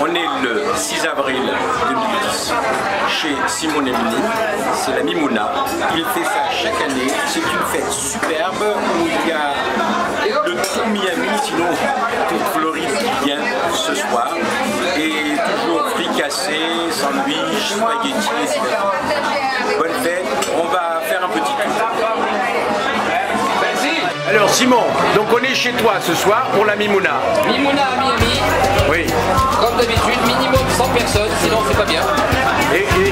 On est le 6 avril 2010 chez Simon Emini, c'est la Mimouna. Il fait ça chaque année, c'est une fête superbe où il y a de tout Miami, sinon toute Floride qui vient ce soir. Et toujours fricassé, sandwich, spaghetti, etc. Bonne fête, on va faire un petit tour. Alors Simon, donc on est chez toi ce soir pour la Mimouna. Mimouna à Miami. Oui. Comme d'habitude, minimum 100 personnes, sinon c'est pas bien.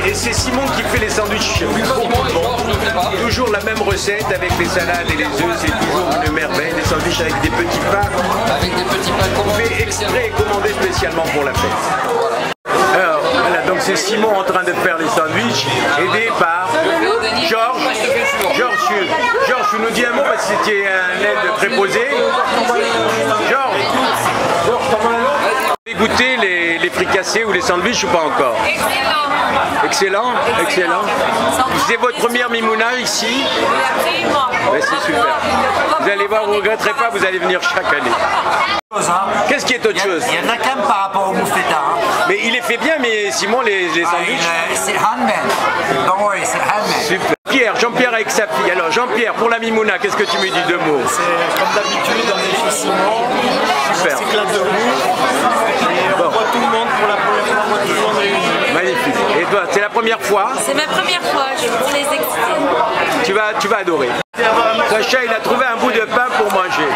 Et c'est Simon qui fait les sandwichs. Toujours la même recette avec les salades et les œufs, c'est toujours une merveille. Les sandwichs avec des petits pains. Avec des petits pains commandés. Fait exprès et commandé spécialement pour la fête. Alors voilà, donc c'est Simon en train de faire les sandwichs, aidé par Georges. Georges, tu nous dis un mot parce que c'était un aide préposé. Georges, vous avez goûté les fricassés ou les sandwichs ou pas encore? Excellent. Excellent. C'est votre première Mimouna ici? Ouais, c'est super. Vous allez voir, vous ne regretterez pas, vous allez venir chaque année. Qu'est-ce qui est autre chose? Il y a de la crème par rapport au moufletta. Mais il les fait bien, mais Simon, les sandwichs? C'est handmade. Don't worry, c'est handmade. Super. Jean-Pierre avec sa fille. Alors Jean-Pierre, pour la Mimouna, qu'est-ce que tu me dis deux mots? C'est comme d'habitude, on est chez Simon. Super. On s'éclate de vous. Et on voit tout le monde pour la première fois, on voit tout le monde réuni. Magnifique. Et toi, c'est la première fois? C'est ma première fois, je suis très excitée. Tu vas adorer. Sacha, il a trouvé un bout de pain pour manger.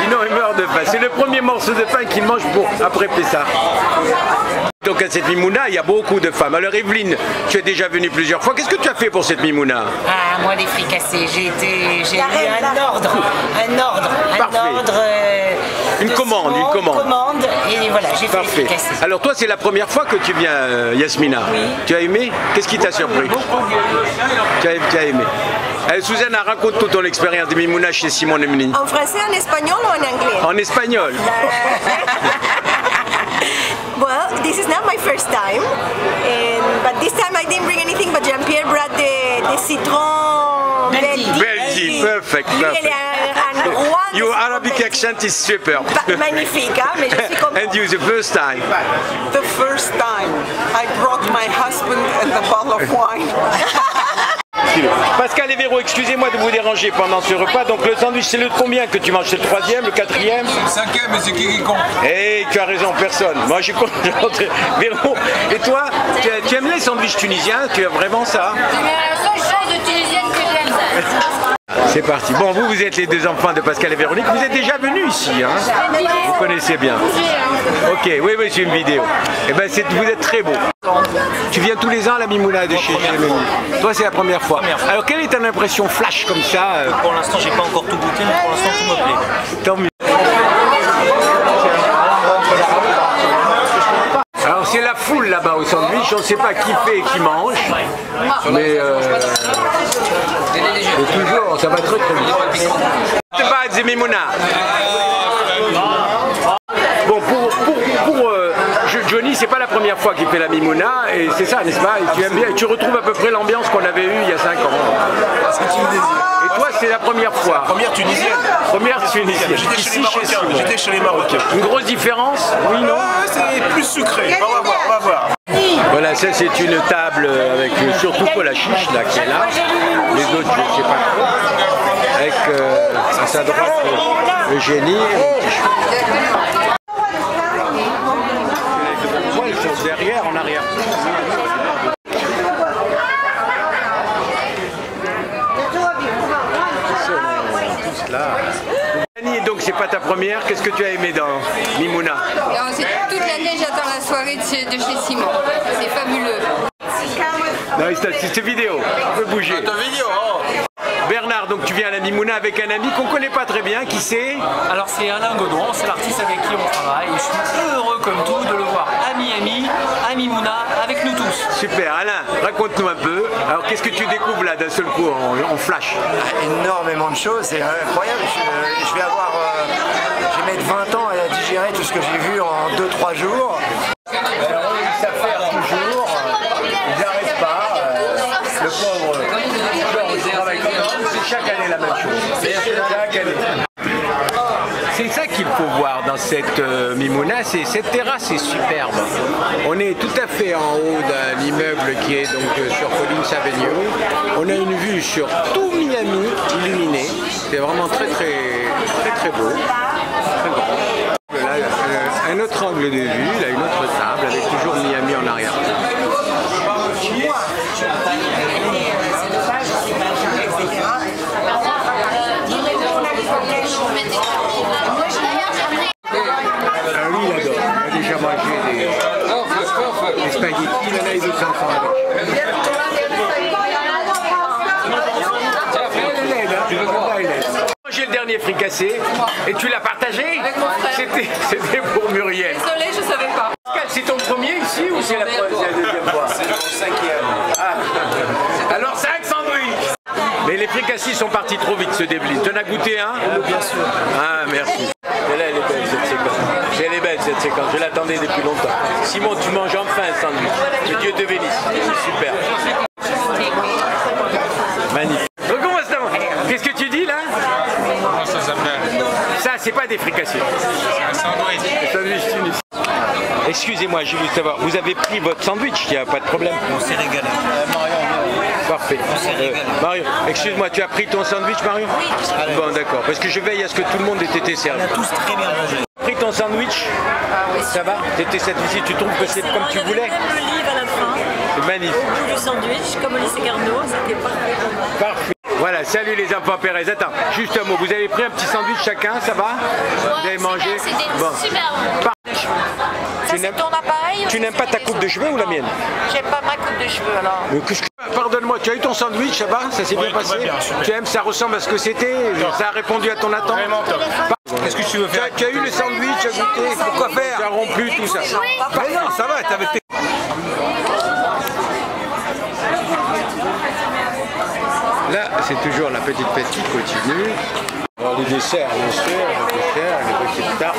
Sinon, il meurt de faim. C'est le premier morceau de pain qu'il mange après Pessah. Donc à cette Mimouna, il y a beaucoup de femmes. Alors Evelyne, tu es déjà venue plusieurs fois. Qu'est-ce que tu as fait pour cette Mimouna? Ah, moi les fricassés, j'ai eu un ordre, une commande. Et voilà, j'ai fait les Parfait. fricassés. Alors toi, c'est la première fois que tu viens, Yasmina. Oui. Tu as aimé? Qu'est-ce qui t'a surpris? Tu as aimé. Suzanne, raconte toute ton expérience de Mimouna chez Simon Emini. En français, en espagnol ou en anglais? En espagnol. Well, this is not my first time, but this time I didn't bring anything, but Jean-Pierre brought the citron Belgique, perfect. Your Arabic accent is super. Magnifique, hein, mais je suis contente. And you, the first time? The first time I brought my husband and a bottle of wine. Pascal et Véro, excusez-moi de vous déranger pendant ce repas. Donc le sandwich, c'est le combien que tu manges? C'est le troisième, le quatrième? Le cinquième, mais c'est qui compte? Eh, tu as raison, personne. Moi, je suis content. Véro, et toi, tu aimes les sandwichs tunisiens? Tu as vraiment ça? C'est la seule chose de tunisienne que j'aime. C'est parti. Bon, vous êtes les deux enfants de Pascal et Véronique. Vous êtes déjà venus ici, hein? Vous connaissez bien. Ok, oui, c'est une vidéo. Eh ben, vous êtes très beaux. Tu viens tous les ans à la Mimouna de chez Emini. Toi, c'est la première fois. Alors, quelle est ton impression flash comme ça? Pour l'instant, j'ai pas encore tout goûté, mais pour l'instant, tout me plaît. Tant mieux. Alors, c'est la foule là-bas au sandwich. On ne sait pas qui fait et qui mange. Mais toujours, ça va très très vite. Bon, pour Johnny, c'est pas la première fois qu'il fait la Mimouna, et c'est ça, n'est-ce pas? Et tu aimes bien, et tu retrouves à peu près l'ambiance qu'on avait eue il y a 5 ans. Et toi, c'est la première fois? Première tunisienne. Première tunisienne. J'étais chez les Marocains. Une grosse différence? Oui, non? C'est plus sucré. On va voir. Voilà, ça c'est une table avec surtout Paul la chiche là qui est là. Les autres, je ne sais pas trop. Avec à sa droite Eugénie. Ils sont derrière, en arrière. Tous là. Donc c'est pas ta première, qu'est-ce que tu as aimé dans Mimouna? Toute l'année j'attends la soirée de chez Simon, c'est fabuleux. Non, c'est vidéo, on peut bouger. Bernard, donc tu viens à la Mimouna avec un ami qu'on connaît pas très bien, qui c'est? Alors c'est Alain Godon, c'est l'artiste avec qui on travaille. Et je suis heureux comme tout de le voir à Miami, à Mimouna, avec nous tous. Super, Alain, raconte-nous un peu. Alors qu'est-ce que tu découvres là d'un seul coup en flash? Énormément de choses, c'est incroyable. Je vais mettre 20 ans à digérer tout ce que j'ai vu en 2-3 jours. Ils savent faire toujours, ils n'arrêtent pas. Le pauvre, c'est chaque année la même chose. Chaque année. C'est ça qu'il faut voir dans cette Mimouna, fricassé. Cette terrasse est superbe. On est tout à fait en haut d'un immeuble qui est donc sur Collins Avenue. On a une vue sur tout Miami illuminé. C'est vraiment très beau. Très grand. Là, un autre angle de vue, là, une autre table avec toujours Miami en arrière. Lui, il adore. Il a déjà mangé des spaghettis, là, il veut s'enfant avec. J'ai le dernier fricassé et tu l'as partagé. C'était pour Muriel. Désolée, je savais pas. C'est ton premier ici ou c'est la deuxième fois? C'est mon 5e. Ah. Alors 5 sandwichs. Mais les fricassés sont partis trop vite, ce débline. Tu en as goûté un? Bien sûr. Ah, merci. Et là, elle est belle cette séquence. Elle est belle cette séquence. Je l'attendais depuis longtemps. Simon, tu manges enfin un sandwich. Que Dieu te bénisse. C'est super. Magnifique. Recommence d'abord. Qu'est-ce que tu dis là? Comment ça s'appelle? Ça, c'est pas des fricassés. C'est un sandwich. Un sandwich tunisien. Excusez-moi, je veux savoir, vous avez pris votre sandwich, il n'y a pas de problème. On s'est régalé. Parfait. Marion, excuse-moi, tu as pris ton sandwich, Marion? Oui. Bon, d'accord, parce que je veille à ce que tout le monde ait été servi. On a tous très bien mangé. Tu as pris ton sandwich? Ça va? T'étais satisfait? Tu trouves que c'est comme tu voulais? Le livre à la fin. C'est magnifique. Du sandwich, comme au lycée Carnot, c'était parfait. Parfait. Voilà, salut les enfants Pérez. Attends, juste un mot. Vous avez pris un petit sandwich chacun, ça va? Vous avez mangé? C'était super bon. Tu n'aimes pas ta coupe de cheveux ou la mienne? J'aime pas ma coupe de cheveux alors. Pardonne-moi, tu as eu ton sandwich, ça va? Ça s'est bien passé? Tu aimes, ça ressemble à ce que c'était? Ça a répondu à ton attente? Vraiment top. Qu'est-ce que tu veux faire? Tu as eu le sandwich à goûter? Pourquoi faire? Tu as rompu tout ça? Mais non, ça va, t'avais tes... Là, c'est toujours la petite fête qui continue. Alors, les desserts, bien sûr, les petites tartes.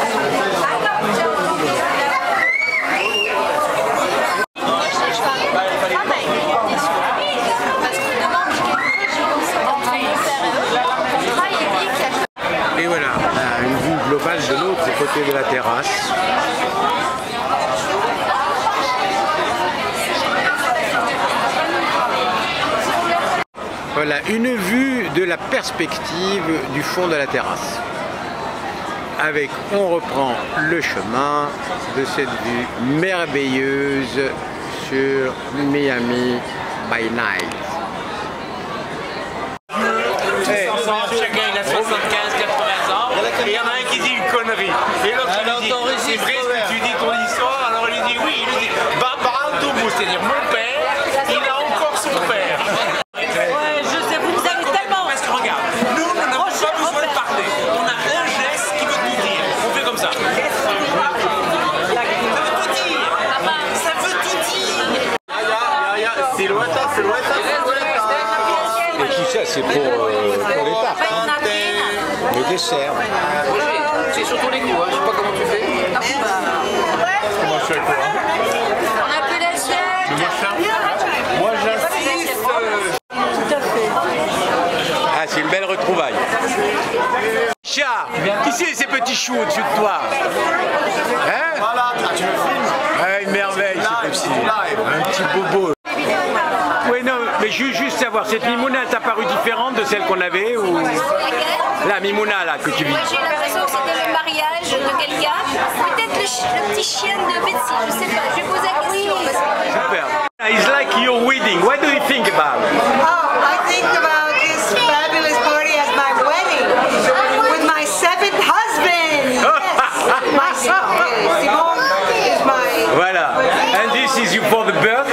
Et voilà, une vue globale de l'autre côté de la terrasse. Voilà, une vue de la perspective du fond de la terrasse. Avec, on reprend le chemin de cette vue merveilleuse sur Miami by night. Chacun il a 75, 80 ans. Et il y en a un qui dit une connerie. Et l'autre qui dit c'est vrai ce que tu dis ton histoire. Alors il dit oui. Il dit Babantoumou, c'est-à-dire mon père, il a encore son père. Ouais, je sais, vous nous avez tellement. Parce que regarde, nous n'avons pas besoin de parler. On a un geste qui veut tout dire. On fait comme ça. Ça veut tout dire. Ça veut tout dire. Silhouette. Et tout ça, c'est pour les tartes, hein. Les desserts. C'est surtout les goûts, hein. Je sais pas comment tu fais. Comment je fais quoi? On a plus d'assiette. Moi j'insiste. Ah, c'est une belle retrouvaille. Chat, qui c'est ces petits choux au-dessus de toi? Hein? Voilà, tu me filmes. Ah, une merveille, c'est possible. Un petit bobo. Oui, non, mais juste savoir, cette Mimouna, elle t'a paru différente de celle qu'on avait ou... La Mimouna, là, que tu vis. Moi j'ai l'impression que c'était le mariage de quelqu'un. Peut-être le petit chien de Betsy, je sais pas. Je vais poser la question. Super. It's like your wedding. What do you think about? Oh, I think about this fabulous party as my wedding with my 7th husband. Yes, my Simon is my. Voilà. And this is you for the bird?